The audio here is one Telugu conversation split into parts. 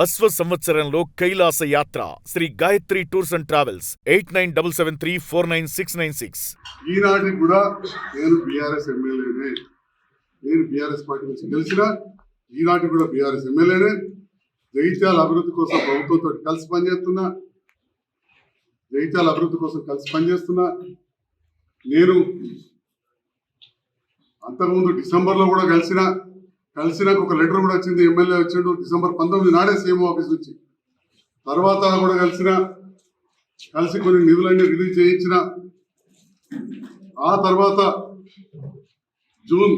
అశ్వ సంవత్సరంలో కైలాస యాత్ర Shri Gayatri tours and travels 8977349696. ఈనాటికి కూడా నేను బీఆర్ఎస్ ఎమ్మెల్యేనే. నేను బీఆర్ఎస్ పార్టీ నుంచి గెలిచిన ఈనాటికి కూడా బీఆర్ఎస్ ఎమ్మెల్యేనే. జగిత్యాల అభివృద్ధి కోసం ప్రభుత్వంతో కలిసి పనిచేస్తున్నా. నేను అంతకుముందు డిసెంబర్లో కూడా కలిసినాక ఒక లెటర్ కూడా వచ్చింది. ఎమ్మెల్యే వచ్చిండు డిసెంబర్ 19 నాడే సీఎం ఆఫీస్ నుంచి. తర్వాత కూడా కలిసి కొన్ని నిధులన్నీ రిలీజ్ చేయించిన. ఆ తర్వాత జూన్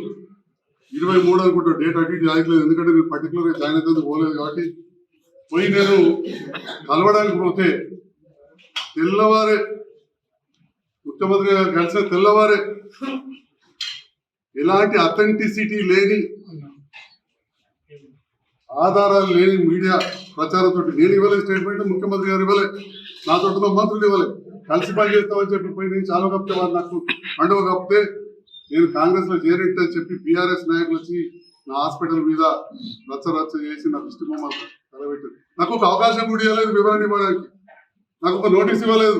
23 అనుకుంటా డేట్ అటు ఇటు రాయట్లేదు, ఎందుకంటే నేను పర్టికులర్గా జాయిన్ అయితే పోలేదు కాబట్టి. పోయి నేను కలవడానికి పోతే తెల్లవారే ముఖ్యమంత్రి గారు కలిసిన తెల్లవారే ఎలాంటి అథెంటిసిటీ లేని, ఆధారాలు లేని మీడియా ప్రచారంతో నేను ఇవ్వలేదు స్టేట్మెంట్, ముఖ్యమంత్రి గారు ఇవ్వలేదు, నాతో మంత్రులు ఇవ్వలేదు. కలిసి పనిచేస్తామని చెప్పి పోయి నేను చాలా కప్తే వారు నాకు పండుగ కప్తే నేను కాంగ్రెస్ లో చేరేటని చెప్పి బీఆర్ఎస్ నాయకులు వచ్చి నా హాస్పిటల్ మీద రచ్చ చేసి నా దృష్టి బొమ్మలు తలబెట్టారు. నాకు ఒక అవకాశం కూడా ఇవ్వలేదు వివరణ ఇవ్వడానికి, నాకు ఒక నోటీస్ ఇవ్వలేదు.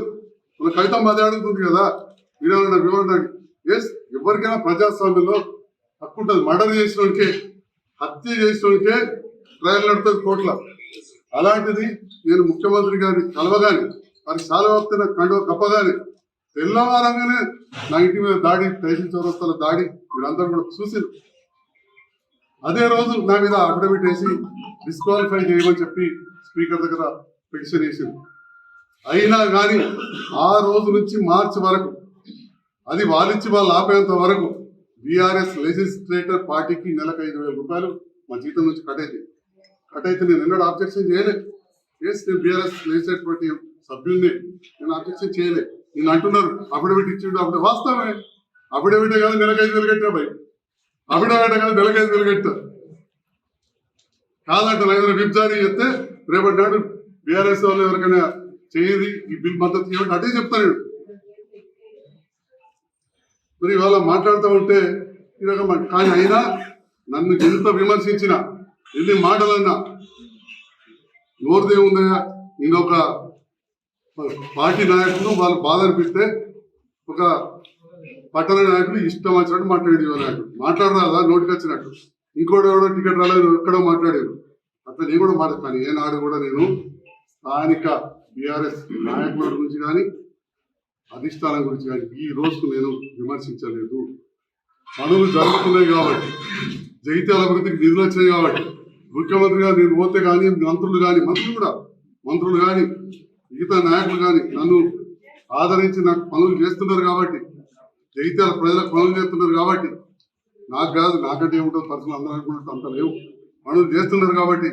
మన కవితం అదే అడుగుతుంది కదా వివరణ. ఎస్, ఎవరికైనా ప్రజాస్వామ్యంలో హక్కు ఉంటుంది. మర్డర్ చేసినోడికే, హత్య చేసినోడికే ట్రయల్ నడుతుంది కోర్టులో. అలాంటిది నేను ముఖ్యమంత్రి గారిని కలవగానే వారికి చాలా వస్తున్న కండువ కప్పగానే తెల్లవారంగానే నా ఇంటి మీద దాడి, తహసీల్ చౌరస్తాల దాడి మీరందరూ కూడా చూసి అదే రోజు నా మీద అఫిడవిట్ వేసి డిస్క్వాలిఫై చేయమని చెప్పి స్పీకర్ దగ్గర పిటిషన్ వేసింది. అయినా కానీ ఆ రోజు నుంచి మార్చి వరకు, అది వాళ్ళిచ్చి వాళ్ళు ఆపేంత వరకు బీఆర్ఎస్ లెజిస్లేటర్ పార్టీకి నెలకు 5,000 రూపాయలు మా జీతం నుంచి కట్ అయితే నేను ఎన్నడూ ఆబ్జెక్షన్ చేయలేదు. ఎస్, నేను బీఆర్ఎస్ లెజిస్లేటర్ పార్టీ సభ్యుల్ని, నేను ఆబ్జెక్షన్ చేయలేదు. నేను అంటున్నారు అఫిడవిట్ ఇచ్చిండు, అప్పుడు వాస్తవమే. అఫిడవిట్ కాదు నెలకు 5,000 కట్టా భయ్, అఫిడవిట్ కాదు నెలకు 5,000 కట్టా కాదంట. ఏదైనా విప్ జారీ చేస్తే రేపటి నాడు బీఆర్ఎస్ వాళ్ళు ఎవరికైనా చేయది ఈ బిల్ మద్దతు ఇవ్వండి అదే చెప్తాను. మరి ఇవాళ మాట్లాడుతూ ఉంటే ఈ రకం. కానీ అయినా నన్ను ఎంత విమర్శించినా, ఎన్ని మాటలన్నా నోరుదే ఉందయా. నేను ఒక పార్టీ నాయకులు వాళ్ళు బాధ అనిపిస్తే ఒక పట్టణ నాయకులు ఇష్టం వచ్చినట్టు మాట్లాడేది. నాయకుడు మాట్లాడరాదా నోటికి వచ్చినట్టు, ఇంకోటి ఎవడో టికెట్ రాలేదు ఎక్కడో మాట్లాడారు, అట్లా నేను కూడా మాట్లాడతాను. ఏనాడు కూడా నేను స్థానిక బీఆర్ఎస్ నాయకుల గురించి కానీ అధిష్టానం గురించి కానీ ఈ రోజుకు నేను విమర్శించలేదు. పనులు జరుగుతున్నాయి కాబట్టి, జగిత్యాల అభివృద్ధికి నిధులు వచ్చినాయి కాబట్టి, ముఖ్యమంత్రి గారు నేను పోతే కానీ మంత్రులు కానీ మిగతా నాయకులు కానీ నన్ను ఆదరించి నాకు పనులు చేస్తున్నారు కాబట్టి, జగిత్యాల ప్రజలకు పనులు చేస్తున్నారు కాబట్టి, నాకు కాదు నాకంటే ఏముంటుంది పర్సనల్ అందరూ అనుకుంటే అంత లేవు, పనులు చేస్తున్నారు కాబట్టి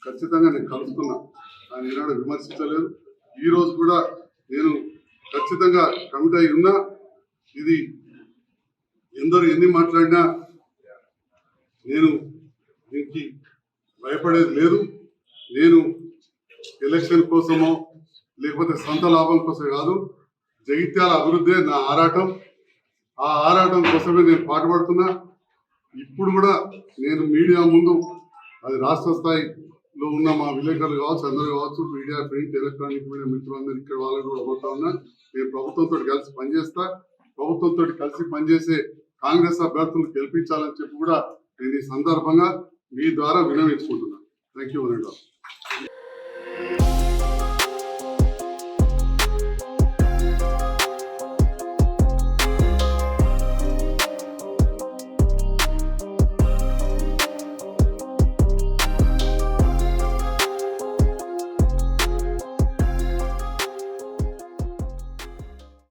ఖచ్చితంగా నేను కలుస్తున్నా. ఆయన ఈనాడు విమర్శించలేదు. ఈరోజు కూడా నేను ఖచ్చితంగా కమిట్ అయి ఉన్నా. ఇది ఎందరు ఎన్ని మాట్లాడినా నేను దీనికి భయపడేది లేదు. నేను ఎలక్షన్ కోసమో లేకపోతే సొంత లాభం కోసం కాదు, జగిత్యాల అభివృద్ధి నా ఆరాటం. ఆ ఆరాటం కోసమే నేను పాటుపడుతున్నా. ఇప్పుడు కూడా నేను మీడియా ముందు, అది రాష్ట్ర స్థాయిలో ఉన్న మా విలేకరులు కావచ్చు, అందరూ కావచ్చు, మీడియా, ప్రింట్, ఎలక్ట్రానిక్ మీడియా మిత్రులందరూ ఇక్కడ వాళ్ళని కూడా పోతా ఉన్నా. నేను ప్రభుత్వంతో కలిసి పనిచేస్తా. ప్రభుత్వంతో కలిసి పనిచేసే కాంగ్రెస్ అభ్యర్థులను గెలిపించాలని చెప్పి కూడా నేను ఈ సందర్భంగా మీ ద్వారా విన్నవించుకుంటున్నాను. Thank you.